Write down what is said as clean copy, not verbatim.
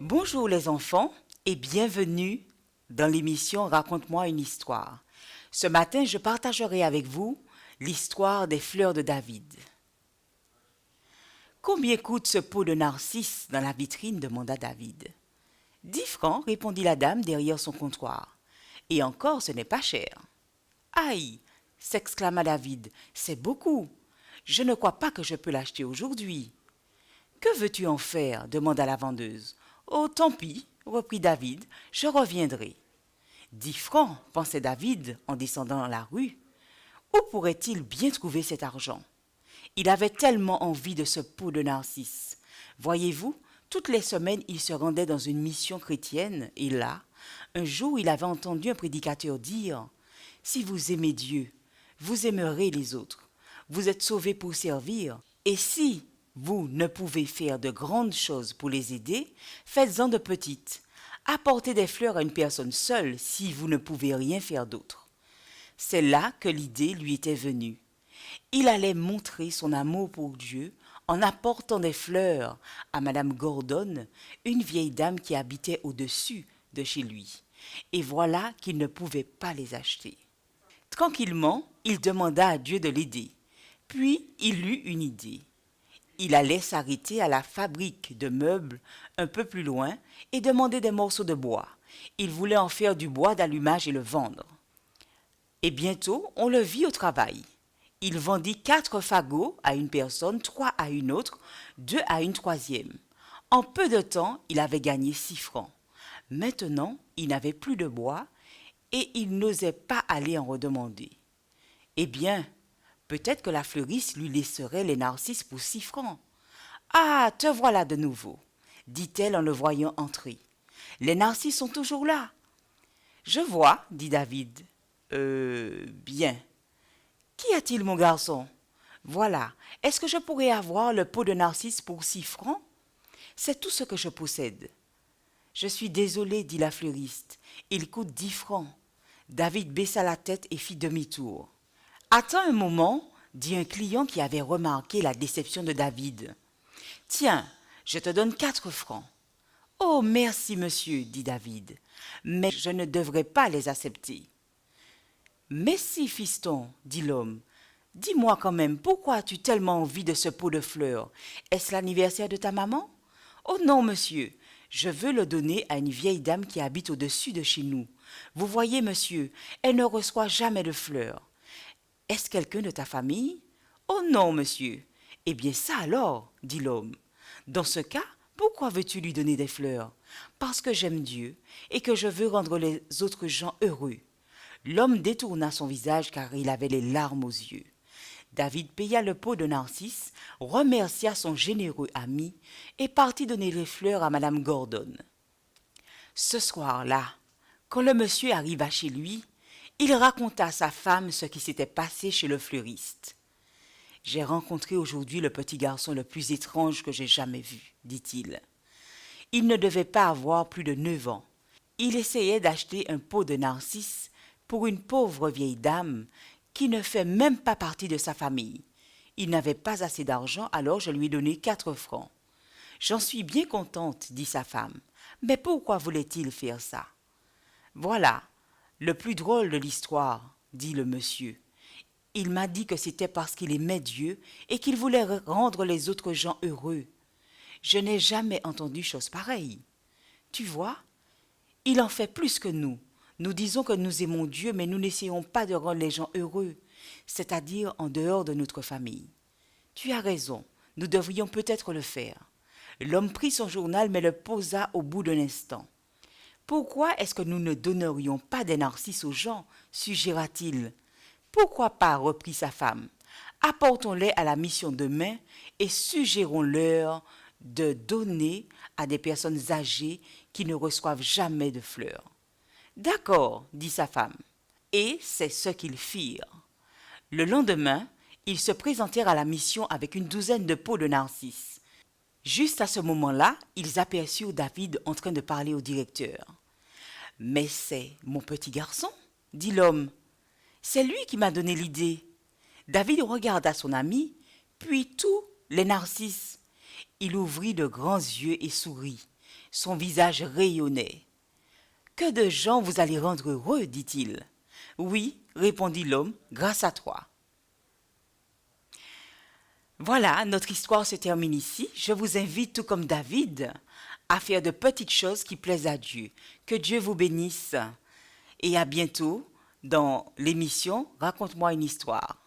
Bonjour les enfants et bienvenue dans l'émission Raconte-moi une histoire. Ce matin, je partagerai avec vous l'histoire des fleurs de David. Combien coûte ce pot de narcisse dans la vitrine demanda David. 10 francs, répondit la dame derrière son comptoir. Et encore, ce n'est pas cher. Aïe, s'exclama David, c'est beaucoup. Je ne crois pas que je peux l'acheter aujourd'hui. Que veux-tu en faire demanda la vendeuse. Oh, tant pis, reprit David, je reviendrai. 10 francs, pensait David en descendant dans la rue. Où pourrait-il bien trouver cet argent? Il avait tellement envie de ce pot de narcisse. Voyez-vous, toutes les semaines, il se rendait dans une mission chrétienne et là, un jour, il avait entendu un prédicateur dire « Si vous aimez Dieu, vous aimerez les autres. Vous êtes sauvés pour servir. Et si vous ne pouvez faire de grandes choses pour les aider, faites-en de petites. Apportez des fleurs à une personne seule si vous ne pouvez rien faire d'autre. » C'est là que l'idée lui était venue. Il allait montrer son amour pour Dieu en apportant des fleurs à Madame Gordon, une vieille dame qui habitait au-dessus de chez lui. Et voilà qu'il ne pouvait pas les acheter. Tranquillement, il demanda à Dieu de l'aider. Puis il eut une idée. Il allait s'arrêter à la fabrique de meubles un peu plus loin et demander des morceaux de bois. Il voulait en faire du bois d'allumage et le vendre. Et bientôt, on le vit au travail. Il vendit 4 fagots à une personne, 3 à une autre, 2 à une troisième. En peu de temps, il avait gagné 6 francs. Maintenant, il n'avait plus de bois et il n'osait pas aller en redemander. Eh bien, peut-être que la fleuriste lui laisserait les narcisses pour 6 francs. « Ah, te voilà de nouveau, » dit-elle en le voyant entrer. « Les narcisses sont toujours là. »« Je vois, » dit David. « Bien. Qu'y a-t-il, mon garçon? Voilà. Est-ce que je pourrais avoir le pot de narcisse pour 6 francs? C'est tout ce que je possède. »« Je suis désolé, dit la fleuriste. Il coûte 10 francs. » David baissa la tête et fit demi-tour. « Attends un moment, dit un client qui avait remarqué la déception de David. « Tiens, je te donne 4 francs. »« Oh, merci, monsieur, dit David, mais je ne devrais pas les accepter. »« Mais si, fiston, dit l'homme. Dis-moi quand même, pourquoi as-tu tellement envie de ce pot de fleurs? Est-ce l'anniversaire de ta maman? »« Oh non, monsieur, je veux le donner à une vieille dame qui habite au-dessus de chez nous. Vous voyez, monsieur, elle ne reçoit jamais de fleurs. »« Est-ce quelqu'un de ta famille? »« Oh non, monsieur. »« Eh bien ça alors, dit l'homme. Dans ce cas, pourquoi veux-tu lui donner des fleurs? Parce que j'aime Dieu et que je veux rendre les autres gens heureux. L'homme détourna son visage car il avait les larmes aux yeux. David paya le pot de narcisse, remercia son généreux ami et partit donner les fleurs à Madame Gordon. Ce soir-là, quand le monsieur arriva chez lui, il raconta à sa femme ce qui s'était passé chez le fleuriste. « J'ai rencontré aujourd'hui le petit garçon le plus étrange que j'ai jamais vu, dit-il. Il ne devait pas avoir plus de 9 ans. Il essayait d'acheter un pot de narcisse pour une pauvre vieille dame qui ne fait même pas partie de sa famille. Il n'avait pas assez d'argent, alors je lui ai donné 4 francs. J'en suis bien contente, dit sa femme. Mais pourquoi voulait-il faire ça? Voilà, le plus drôle de l'histoire, dit le monsieur. Il m'a dit que c'était parce qu'il aimait Dieu et qu'il voulait rendre les autres gens heureux. Je n'ai jamais entendu chose pareille. Tu vois, il en fait plus que nous. Nous disons que nous aimons Dieu, mais nous n'essayons pas de rendre les gens heureux, c'est-à-dire en dehors de notre famille. Tu as raison, nous devrions peut-être le faire. L'homme prit son journal, mais le posa au bout d'un instant. Pourquoi est-ce que nous ne donnerions pas des narcisses aux gens, suggéra-t-il. Pourquoi pas, reprit sa femme. Apportons-les à la mission demain et suggérons-leur de donner à des personnes âgées qui ne reçoivent jamais de fleurs. D'accord, dit sa femme. Et c'est ce qu'ils firent. Le lendemain, ils se présentèrent à la mission avec une douzaine de pots de narcisses. Juste à ce moment-là, ils aperçurent David en train de parler au directeur. « Mais c'est mon petit garçon, dit l'homme. C'est lui qui m'a donné l'idée. » David regarda son ami, puis tous les narcisses. Il ouvrit de grands yeux et sourit. Son visage rayonnait. « Que de gens vous allez rendre heureux, dit-il. »« Oui, répondit l'homme, grâce à toi. » Voilà, notre histoire se termine ici. Je vous invite, tout comme David, à faire de petites choses qui plaisent à Dieu. Que Dieu vous bénisse et à bientôt dans l'émission Raconte-moi une histoire.